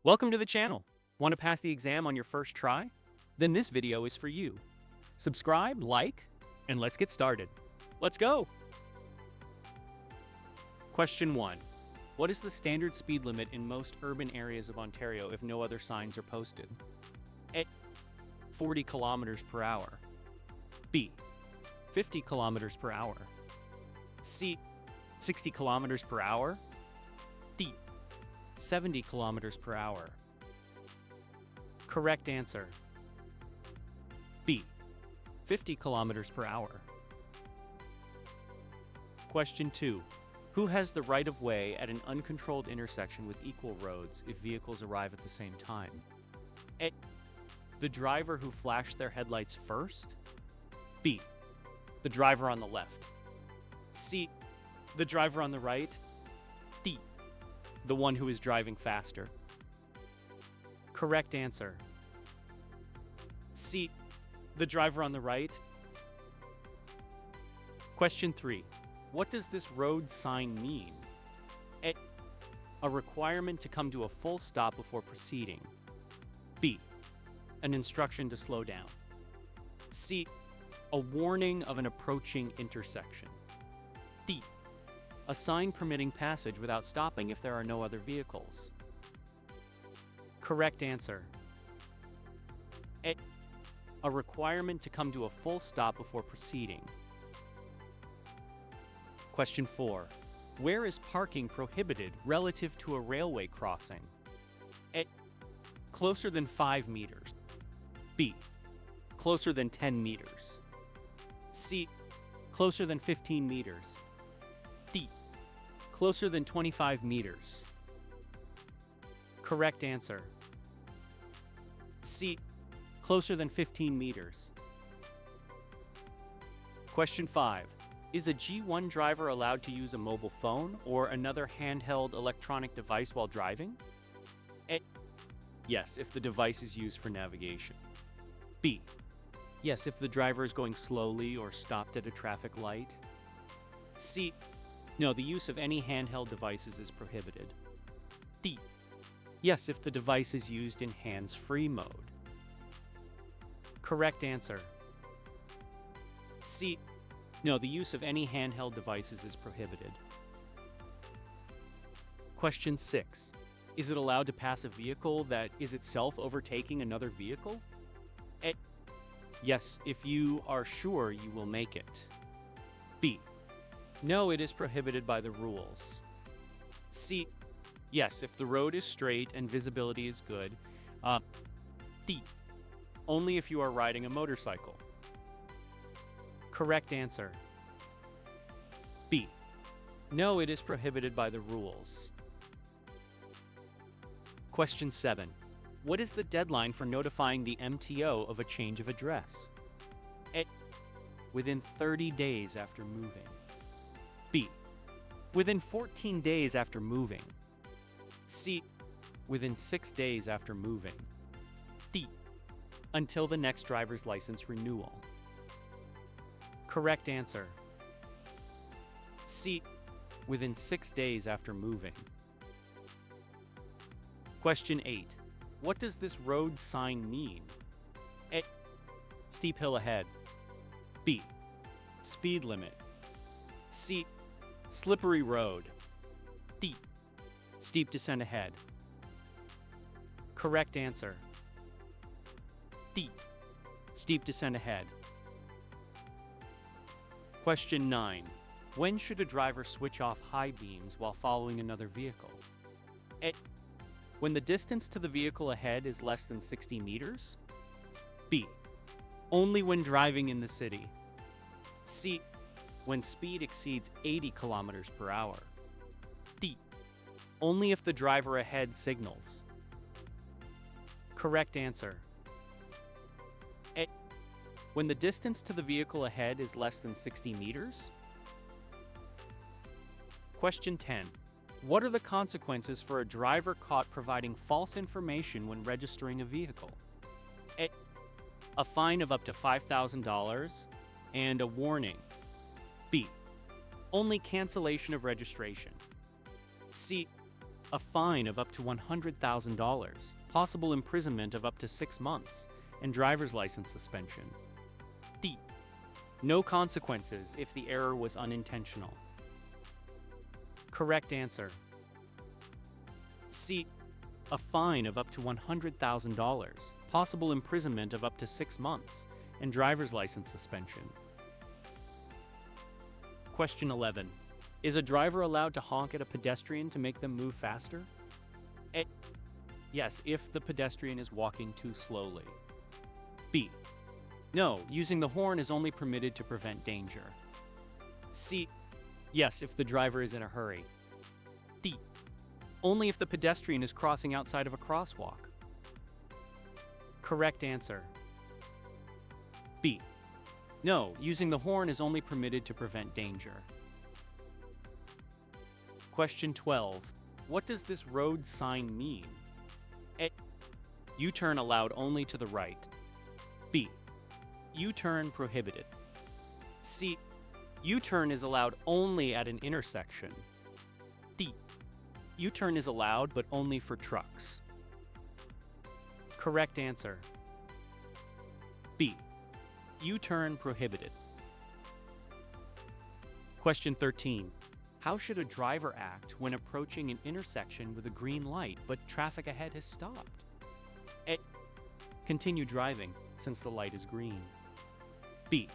Welcome to the channel. Want to pass the exam on your first try? Then this video is for you. Subscribe, like, and let's get started. Let's go! Question 1. What is the standard speed limit in most urban areas of Ontario if no other signs are posted? A. 40 kilometers per hour. B. 50 kilometers per hour. C. 60 kilometers per hour. D. 70 kilometers per hour. Correct answer. B. 50 kilometers per hour. Question 2. Who has the right of way at an uncontrolled intersection with equal roads if vehicles arrive at the same time? A. The driver who flashed their headlights first. B. The driver on the left. C. The driver on the right. D. The one who is driving faster. Correct answer. C. The driver on the right. Question 3. What does this road sign mean? A. A requirement to come to a full stop before proceeding. B. An instruction to slow down. C. A warning of an approaching intersection. D. A sign permitting passage without stopping if there are no other vehicles. Correct answer. A. A requirement to come to a full stop before proceeding. Question 4. Where is parking prohibited relative to a railway crossing? A. Closer than 5 meters. B. Closer than 10 meters. C. Closer than 15 meters. D. Closer than 25 meters. Correct answer. C. Closer than 15 meters. Question 5. Is a G1 driver allowed to use a mobile phone or another handheld electronic device while driving? A. Yes, if the device is used for navigation. B. Yes, if the driver is going slowly or stopped at a traffic light. C. No, the use of any handheld devices is prohibited. D. Yes, if the device is used in hands-free mode. Correct answer. C. No, the use of any handheld devices is prohibited. Question 6. Is it allowed to pass a vehicle that is itself overtaking another vehicle? A. Yes, if you are sure you will make it. B. No, it is prohibited by the rules. C. Yes, if the road is straight and visibility is good. D. Only if you are riding a motorcycle. Correct answer. B. No, it is prohibited by the rules. Question 7. What is the deadline for notifying the MTO of a change of address? A. Within 30 days after moving. B. Within 14 days after moving. C. Within 6 days after moving. D. Until the next driver's license renewal. Correct answer. C. Within 6 days after moving. Question 8. What does this road sign mean? A. Steep hill ahead. B. Speed limit. C. Slippery road. D. Steep descent ahead. Correct answer. D. Steep descent ahead. Question 9. When should a driver switch off high beams while following another vehicle? A. When the distance to the vehicle ahead is less than 60 meters. B. Only when driving in the city. C. When speed exceeds 80 kilometers per hour. D. Only if the driver ahead signals. Correct answer. A. When the distance to the vehicle ahead is less than 60 meters. Question 10. What are the consequences for a driver caught providing false information when registering a vehicle? A fine of up to $5,000 and a warning. B. Only cancellation of registration. C. a fine of up to $100,000, possible imprisonment of up to 6 months, and driver's license suspension. D. No consequences if the error was unintentional. Correct answer. C. A fine of up to $100,000, possible imprisonment of up to 6 months, and driver's license suspension. Question 11. Is a driver allowed to honk at a pedestrian to make them move faster? A. Yes, if the pedestrian is walking too slowly. B. No, using the horn is only permitted to prevent danger. C. Yes, if the driver is in a hurry. D. Only if the pedestrian is crossing outside of a crosswalk. Correct answer. B. No, using the horn is only permitted to prevent danger. Question 12. What does this road sign mean? A. U-turn allowed only to the right. B. U-turn prohibited. C. U-turn is allowed only at an intersection. D. U-turn is allowed but only for trucks. Correct answer. B. U-turn prohibited. Question 13. How should a driver act when approaching an intersection with a green light but traffic ahead has stopped? A. Continue driving since the light is green. B.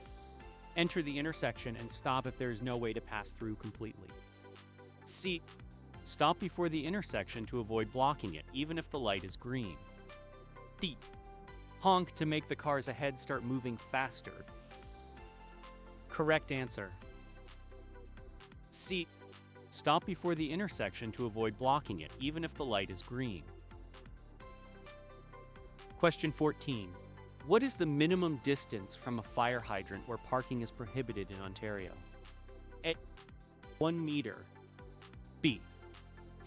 Enter the intersection and stop if there is no way to pass through completely. C. Stop before the intersection to avoid blocking it, even if the light is green. D. Honk to make the cars ahead start moving faster. Correct answer. C. Stop before the intersection to avoid blocking it, even if the light is green. Question 14. What is the minimum distance from a fire hydrant where parking is prohibited in Ontario? A. 1 meter. B.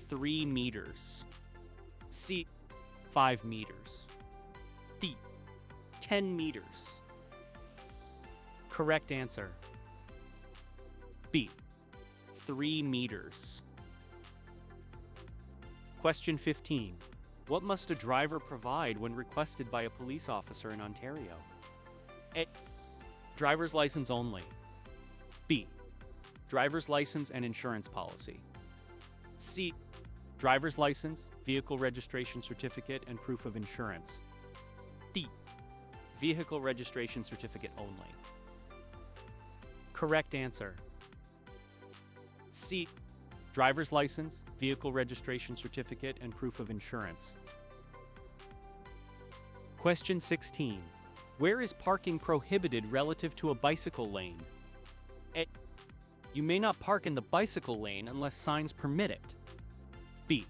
3 meters. C. 5 meters. D. 10 meters. Correct answer. B. 3 meters. Question 15. What must a driver provide when requested by a police officer in Ontario? A. Driver's license only. B. Driver's license and insurance policy. C. Driver's license, vehicle registration certificate, and proof of insurance. D. Vehicle registration certificate only. Correct answer. C. Driver's license, vehicle registration certificate, and proof of insurance. Question 16. Where is parking prohibited relative to a bicycle lane? A. You may not park in the bicycle lane unless signs permit it. B.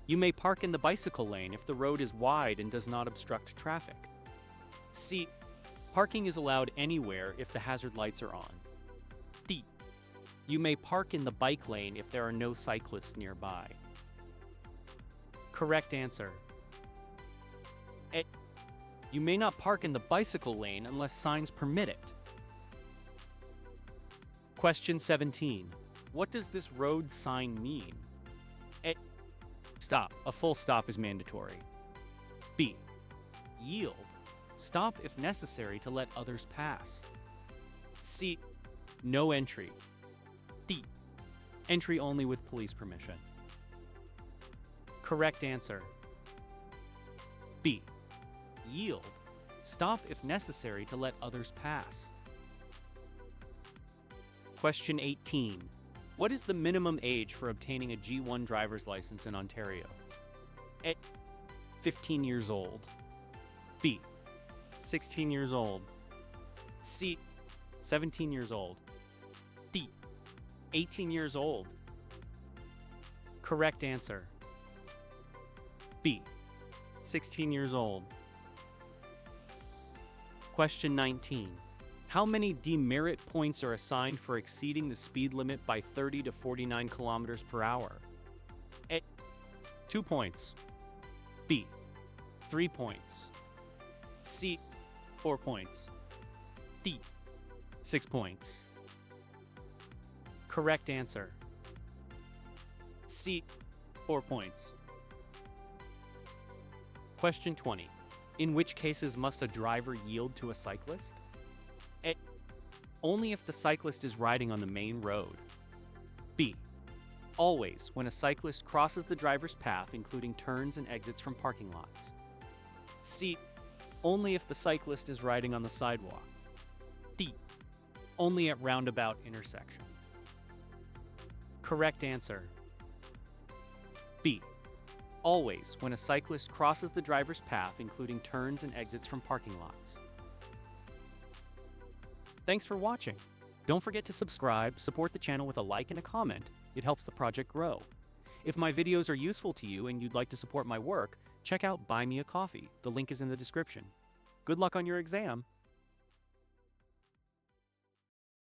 You may park in the bicycle lane if the road is wide and does not obstruct traffic. C. Parking is allowed anywhere if the hazard lights are on. D. You may park in the bike lane if there are no cyclists nearby. Correct answer. A. You may not park in the bicycle lane unless signs permit it. Question 17. What does this road sign mean? A. Stop. A full stop is mandatory. B. Yield. Stop if necessary to let others pass. C. No entry. D. Entry only with police permission. Correct answer. B. Yield. Stop if necessary to let others pass. Question 18. What is the minimum age for obtaining a G1 driver's license in Ontario? A. 15 years old. B. 16 years old. C. 17 years old. D. 18 years old. Correct answer. B. 16 years old. Question 19. How many demerit points are assigned for exceeding the speed limit by 30 to 49 kilometers per hour? A. 2 points. B. 3 points. C. 4 points. D. 6 points. Correct answer. C. 4 points. Question 20. In which cases must a driver yield to a cyclist? A. Only if the cyclist is riding on the main road. B. Always when a cyclist crosses the driver's path, including turns and exits from parking lots. C. Only if the cyclist is riding on the sidewalk. D. Only at roundabout intersections. Correct answer. B. Always when a cyclist crosses the driver's path, including turns and exits from parking lots. Thanks for watching. Don't forget to subscribe, support the channel with a like and a comment. It helps the project grow. If my videos are useful to you and you'd like to support my work, check out Buy Me a Coffee. The link is in the description. Good luck on your exam.